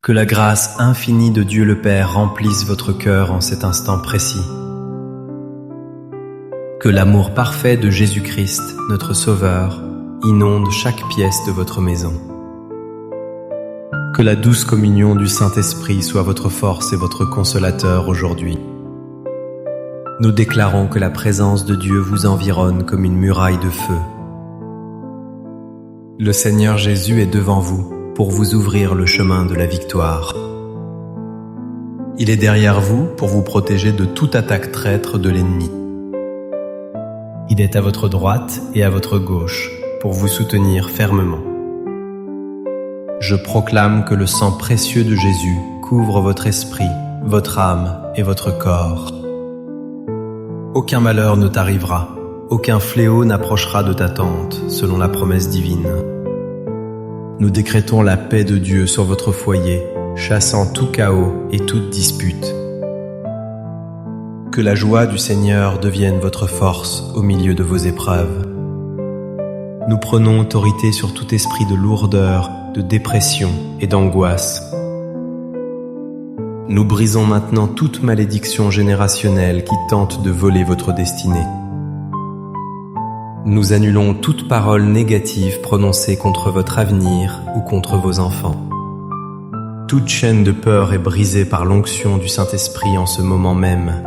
Que la grâce infinie de Dieu le Père remplisse votre cœur en cet instant précis. Que l'amour parfait de Jésus-Christ, notre Sauveur, inonde chaque pièce de votre maison. Que la douce communion du Saint-Esprit soit votre force et votre consolateur aujourd'hui. Nous déclarons que la présence de Dieu vous environne comme une muraille de feu. Le Seigneur Jésus est devant vous pour vous ouvrir le chemin de la victoire. Il est derrière vous pour vous protéger de toute attaque traître de l'ennemi. Il est à votre droite et à votre gauche pour vous soutenir fermement. Je proclame que le sang précieux de Jésus couvre votre esprit, votre âme et votre corps. Aucun malheur ne t'arrivera, aucun fléau n'approchera de ta tente, selon la promesse divine. Nous décrétons la paix de Dieu sur votre foyer, chassant tout chaos et toute dispute. Que la joie du Seigneur devienne votre force au milieu de vos épreuves. Nous prenons autorité sur tout esprit de lourdeur, de dépression et d'angoisse. Nous brisons maintenant toute malédiction générationnelle qui tente de voler votre destinée. Nous annulons toute parole négative prononcée contre votre avenir ou contre vos enfants. Toute chaîne de peur est brisée par l'onction du Saint-Esprit en ce moment même.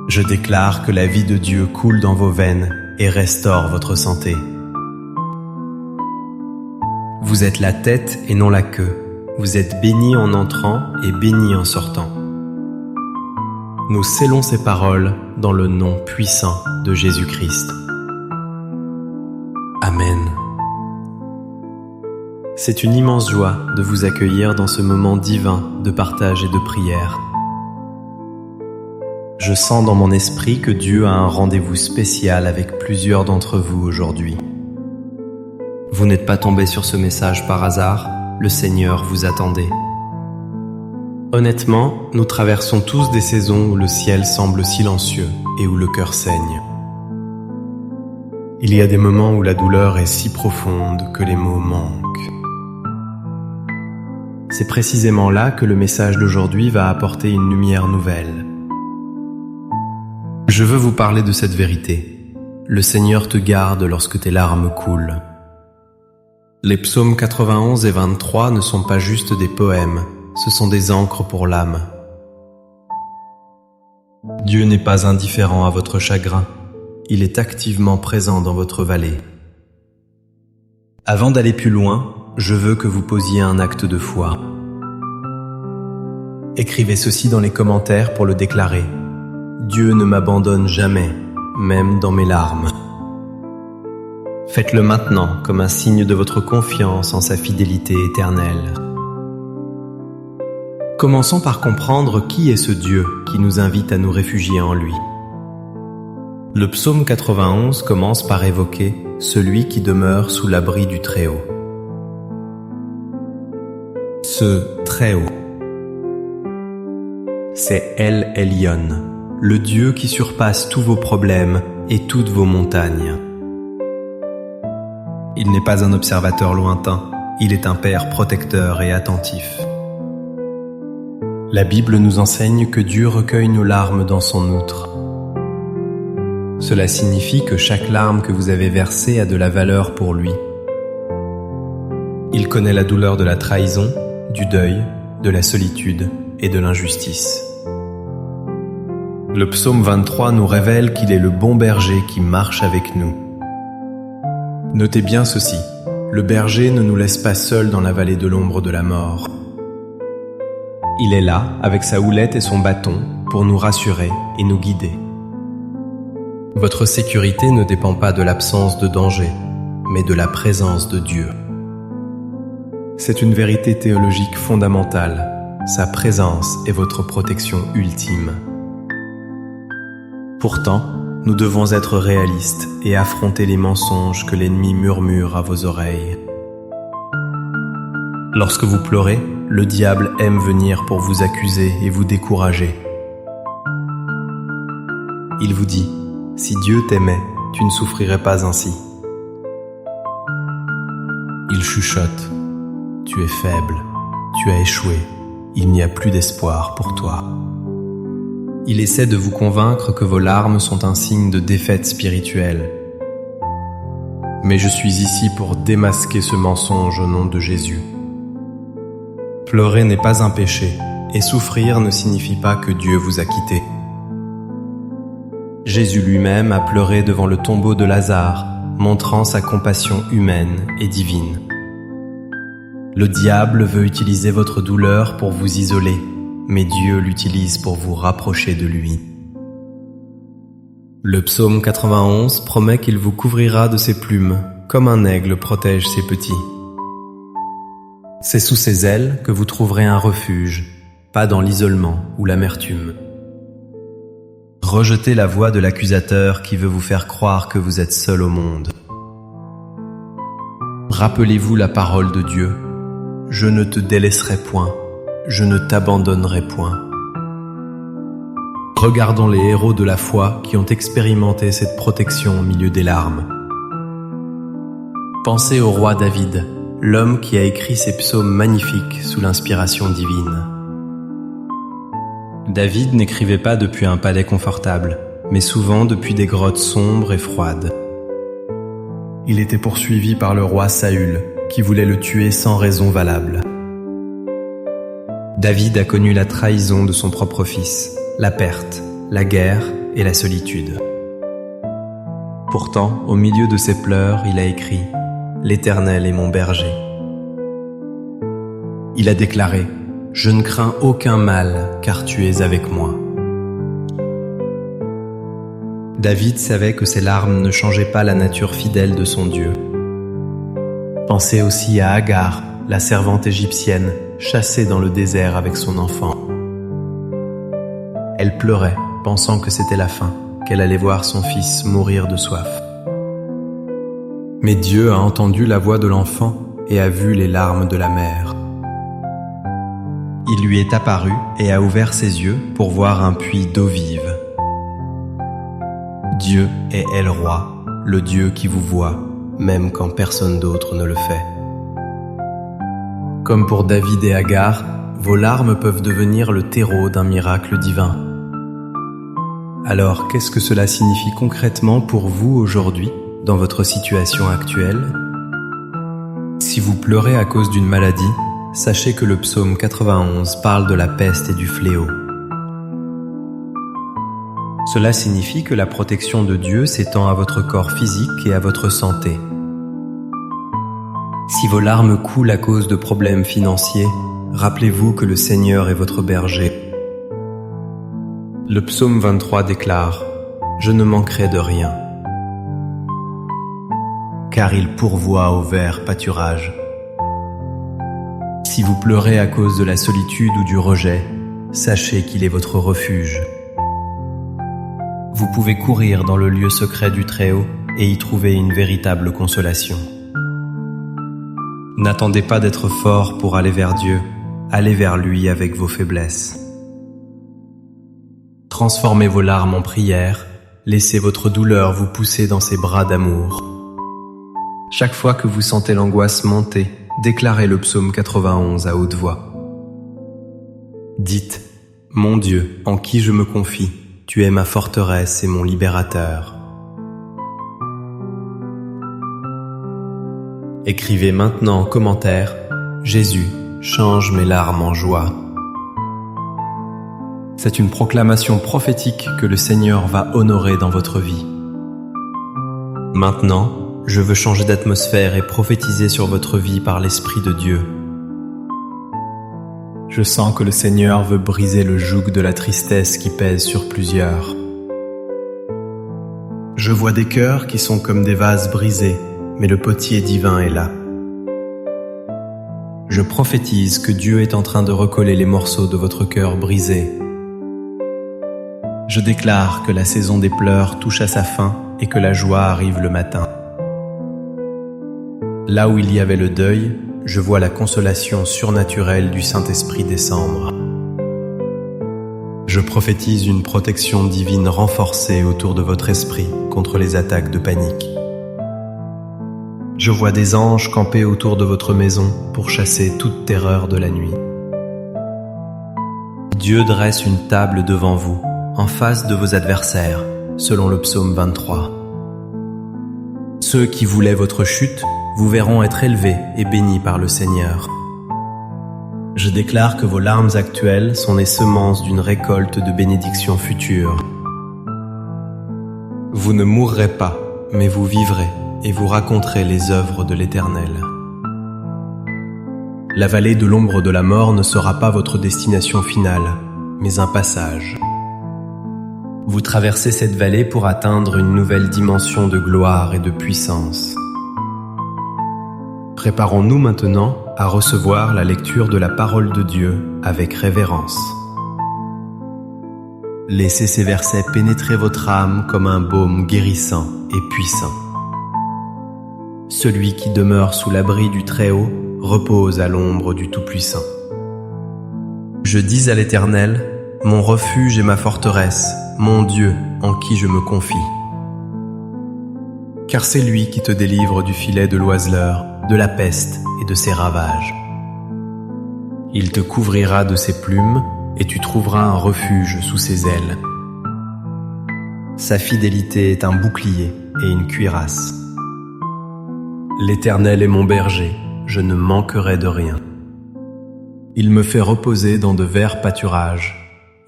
Je déclare que la vie de Dieu coule dans vos veines et restaure votre santé. Vous êtes la tête et non la queue. Vous êtes bénis en entrant et bénis en sortant. Nous scellons ces paroles dans le nom puissant de Jésus-Christ. Amen. C'est une immense joie de vous accueillir dans ce moment divin de partage et de prière. Je sens dans mon esprit que Dieu a un rendez-vous spécial avec plusieurs d'entre vous aujourd'hui. Vous n'êtes pas tombés sur ce message par hasard, le Seigneur vous attendait. Honnêtement, nous traversons tous des saisons où le ciel semble silencieux et où le cœur saigne. Il y a des moments où la douleur est si profonde que les mots manquent. C'est précisément là que le message d'aujourd'hui va apporter une lumière nouvelle. Je veux vous parler de cette vérité. Le Seigneur te garde lorsque tes larmes coulent. Les psaumes 91 et 23 ne sont pas juste des poèmes, ce sont des ancres pour l'âme. Dieu n'est pas indifférent à votre chagrin, il est activement présent dans votre vallée. Avant d'aller plus loin, je veux que vous posiez un acte de foi. Écrivez ceci dans les commentaires pour le déclarer. Dieu ne m'abandonne jamais, même dans mes larmes. Faites-le maintenant comme un signe de votre confiance en sa fidélité éternelle. Commençons par comprendre qui est ce Dieu qui nous invite à nous réfugier en lui. Le psaume 91 commence par évoquer celui qui demeure sous l'abri du Très-Haut. Ce Très-Haut, c'est El Elyon, le Dieu qui surpasse tous vos problèmes et toutes vos montagnes. Il n'est pas un observateur lointain, il est un Père protecteur et attentif. La Bible nous enseigne que Dieu recueille nos larmes dans son outre. Cela signifie que chaque larme que vous avez versée a de la valeur pour lui. Il connaît la douleur de la trahison, du deuil, de la solitude et de l'injustice. Le psaume 23 nous révèle qu'il est le bon berger qui marche avec nous. Notez bien ceci, le berger ne nous laisse pas seuls dans la vallée de l'ombre de la mort. Il est là, avec sa houlette et son bâton, pour nous rassurer et nous guider. Votre sécurité ne dépend pas de l'absence de danger, mais de la présence de Dieu. C'est une vérité théologique fondamentale. Sa présence est votre protection ultime. Pourtant, nous devons être réalistes et affronter les mensonges que l'ennemi murmure à vos oreilles. Lorsque vous pleurez, le diable aime venir pour vous accuser et vous décourager. Il vous dit, si Dieu t'aimait, tu ne souffrirais pas ainsi. Il chuchote, tu es faible, tu as échoué, il n'y a plus d'espoir pour toi. Il essaie de vous convaincre que vos larmes sont un signe de défaite spirituelle. Mais je suis ici pour démasquer ce mensonge au nom de Jésus. Pleurer n'est pas un péché, et souffrir ne signifie pas que Dieu vous a quitté. Jésus lui-même a pleuré devant le tombeau de Lazare, montrant sa compassion humaine et divine. Le diable veut utiliser votre douleur pour vous isoler, mais Dieu l'utilise pour vous rapprocher de lui. Le psaume 91 promet qu'il vous couvrira de ses plumes, comme un aigle protège ses petits. C'est sous ses ailes que vous trouverez un refuge, pas dans l'isolement ou l'amertume. Rejetez la voix de l'accusateur qui veut vous faire croire que vous êtes seul au monde. Rappelez-vous la parole de Dieu. Je ne te délaisserai point, je ne t'abandonnerai point. Regardons les héros de la foi qui ont expérimenté cette protection au milieu des larmes. Pensez au roi David, l'homme qui a écrit ces psaumes magnifiques sous l'inspiration divine. David n'écrivait pas depuis un palais confortable, mais souvent depuis des grottes sombres et froides. Il était poursuivi par le roi Saül, qui voulait le tuer sans raison valable. David a connu la trahison de son propre fils, la perte, la guerre et la solitude. Pourtant, au milieu de ses pleurs, il a écrit « L'Éternel est mon berger ». Il a déclaré « Je ne crains aucun mal, car tu es avec moi ». David savait que ses larmes ne changeaient pas la nature fidèle de son Dieu. Pensez aussi à Agar, la servante égyptienne, chassée dans le désert avec son enfant. Elle pleurait, pensant que c'était la fin, qu'elle allait voir son fils mourir de soif. Mais Dieu a entendu la voix de l'enfant et a vu les larmes de la mère. Il lui est apparu et a ouvert ses yeux pour voir un puits d'eau vive. Dieu est El-Roi, le Dieu qui vous voit, même quand personne d'autre ne le fait. Comme pour David et Agar, vos larmes peuvent devenir le terreau d'un miracle divin. Alors, qu'est-ce que cela signifie concrètement pour vous aujourd'hui, dans votre situation actuelle? Si vous pleurez à cause d'une maladie, sachez que le psaume 91 parle de la peste et du fléau. Cela signifie que la protection de Dieu s'étend à votre corps physique et à votre santé. Si vos larmes coulent à cause de problèmes financiers, rappelez-vous que le Seigneur est votre berger. Le psaume 23 déclare « Je ne manquerai de rien, car il pourvoit au vert pâturage. » Si vous pleurez à cause de la solitude ou du rejet, sachez qu'il est votre refuge. Vous pouvez courir dans le lieu secret du Très-Haut et y trouver une véritable consolation. N'attendez pas d'être fort pour aller vers Dieu, allez vers lui avec vos faiblesses. Transformez vos larmes en prières, laissez votre douleur vous pousser dans ses bras d'amour. Chaque fois que vous sentez l'angoisse monter, déclarez le psaume 91 à haute voix. Dites « Mon Dieu, en qui je me confie, tu es ma forteresse et mon libérateur. » Écrivez maintenant en commentaire « Jésus, change mes larmes en joie ». C'est une proclamation prophétique que le Seigneur va honorer dans votre vie. Maintenant, je veux changer d'atmosphère et prophétiser sur votre vie par l'Esprit de Dieu. Je sens que le Seigneur veut briser le joug de la tristesse qui pèse sur plusieurs. Je vois des cœurs qui sont comme des vases brisés, mais le potier divin est là. Je prophétise que Dieu est en train de recoller les morceaux de votre cœur brisé. Je déclare que la saison des pleurs touche à sa fin et que la joie arrive le matin. Là où il y avait le deuil, je vois la consolation surnaturelle du Saint-Esprit descendre. Je prophétise une protection divine renforcée autour de votre esprit contre les attaques de panique. Je vois des anges camper autour de votre maison pour chasser toute terreur de la nuit. Dieu dresse une table devant vous, en face de vos adversaires, selon le psaume 23. Ceux qui voulaient votre chute vous verront être élevés et bénis par le Seigneur. Je déclare que vos larmes actuelles sont les semences d'une récolte de bénédictions futures. Vous ne mourrez pas, mais vous vivrez et vous raconterez les œuvres de l'Éternel. La vallée de l'ombre de la mort ne sera pas votre destination finale, mais un passage. Vous traversez cette vallée pour atteindre une nouvelle dimension de gloire et de puissance. Préparons-nous maintenant à recevoir la lecture de la parole de Dieu avec révérence. Laissez ces versets pénétrer votre âme comme un baume guérissant et puissant. Celui qui demeure sous l'abri du Très-Haut repose à l'ombre du Tout-Puissant. Je dis à l'Éternel, mon refuge et ma forteresse, mon Dieu en qui je me confie. Car c'est lui qui te délivre du filet de l'oiseleur, de la peste et de ses ravages. Il te couvrira de ses plumes et tu trouveras un refuge sous ses ailes. Sa fidélité est un bouclier et une cuirasse. L'Éternel est mon berger, je ne manquerai de rien. Il me fait reposer dans de verts pâturages.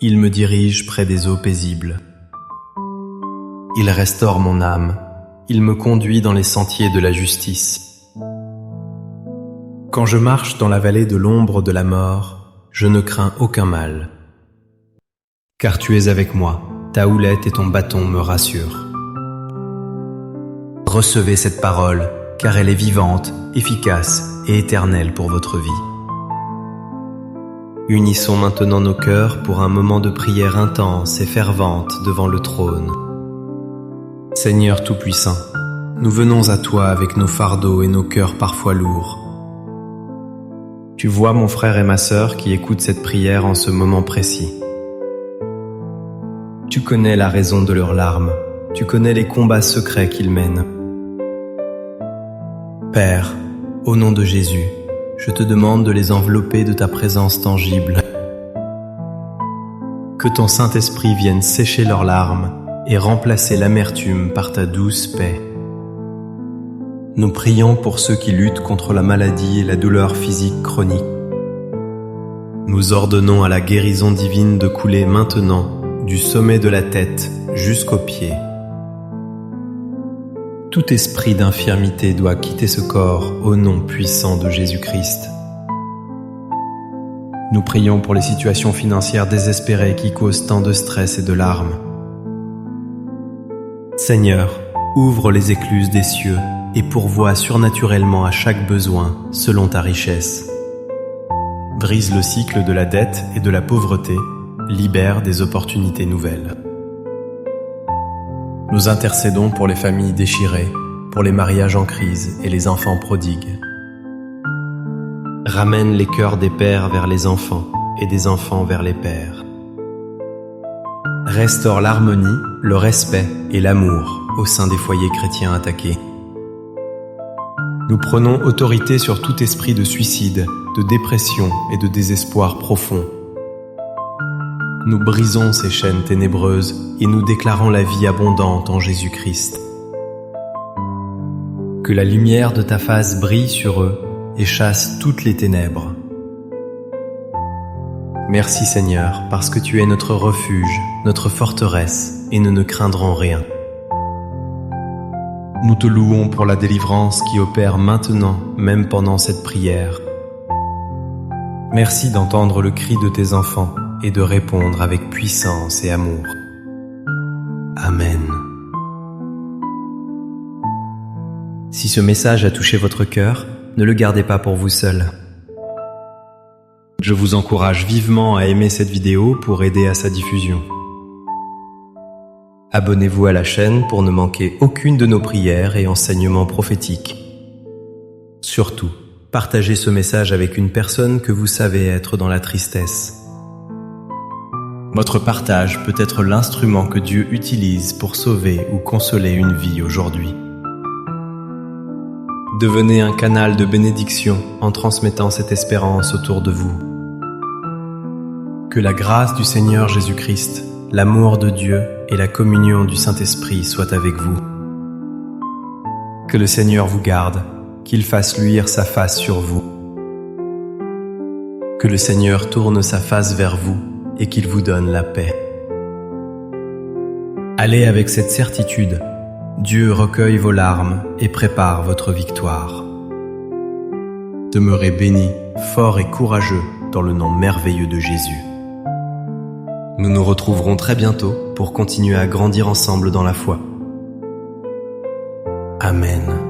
Il me dirige près des eaux paisibles. Il restaure mon âme. Il me conduit dans les sentiers de la justice. Quand je marche dans la vallée de l'ombre de la mort, je ne crains aucun mal. Car tu es avec moi, ta houlette et ton bâton me rassurent. Recevez cette parole, car elle est vivante, efficace et éternelle pour votre vie. Unissons maintenant nos cœurs pour un moment de prière intense et fervente devant le trône. Seigneur Tout-Puissant, nous venons à toi avec nos fardeaux et nos cœurs parfois lourds. Tu vois mon frère et ma sœur qui écoutent cette prière en ce moment précis. Tu connais la raison de leurs larmes, tu connais les combats secrets qu'ils mènent. Père, au nom de Jésus, je te demande de les envelopper de ta présence tangible. Que ton Saint-Esprit vienne sécher leurs larmes et remplacer l'amertume par ta douce paix. Nous prions pour ceux qui luttent contre la maladie et la douleur physique chronique. Nous ordonnons à la guérison divine de couler maintenant du sommet de la tête jusqu'aux pieds. Tout esprit d'infirmité doit quitter ce corps au nom puissant de Jésus-Christ. Nous prions pour les situations financières désespérées qui causent tant de stress et de larmes. Seigneur, ouvre les écluses des cieux et pourvois surnaturellement à chaque besoin selon ta richesse. Brise le cycle de la dette et de la pauvreté, libère des opportunités nouvelles. Nous intercédons pour les familles déchirées, pour les mariages en crise et les enfants prodigues. Ramène les cœurs des pères vers les enfants et des enfants vers les pères. Restaure l'harmonie, le respect et l'amour au sein des foyers chrétiens attaqués. Nous prenons autorité sur tout esprit de suicide, de dépression et de désespoir profond. Nous brisons ces chaînes ténébreuses et nous déclarons la vie abondante en Jésus-Christ. Que la lumière de ta face brille sur eux et chasse toutes les ténèbres. Merci Seigneur, parce que tu es notre refuge, notre forteresse, et nous ne craindrons rien. Nous te louons pour la délivrance qui opère maintenant, même pendant cette prière. Merci d'entendre le cri de tes enfants et de répondre avec puissance et amour. Amen. Si ce message a touché votre cœur, ne le gardez pas pour vous seul. Je vous encourage vivement à aimer cette vidéo pour aider à sa diffusion. Abonnez-vous à la chaîne pour ne manquer aucune de nos prières et enseignements prophétiques. Surtout, partagez ce message avec une personne que vous savez être dans la tristesse. Votre partage peut être l'instrument que Dieu utilise pour sauver ou consoler une vie aujourd'hui. Devenez un canal de bénédiction en transmettant cette espérance autour de vous. Que la grâce du Seigneur Jésus-Christ, l'amour de Dieu et la communion du Saint-Esprit soient avec vous. Que le Seigneur vous garde, qu'il fasse luire sa face sur vous. Que le Seigneur tourne sa face vers vous et qu'il vous donne la paix. Allez avec cette certitude, Dieu recueille vos larmes et prépare votre victoire. Demeurez bénis, forts et courageux dans le nom merveilleux de Jésus. Nous nous retrouverons très bientôt pour continuer à grandir ensemble dans la foi. Amen.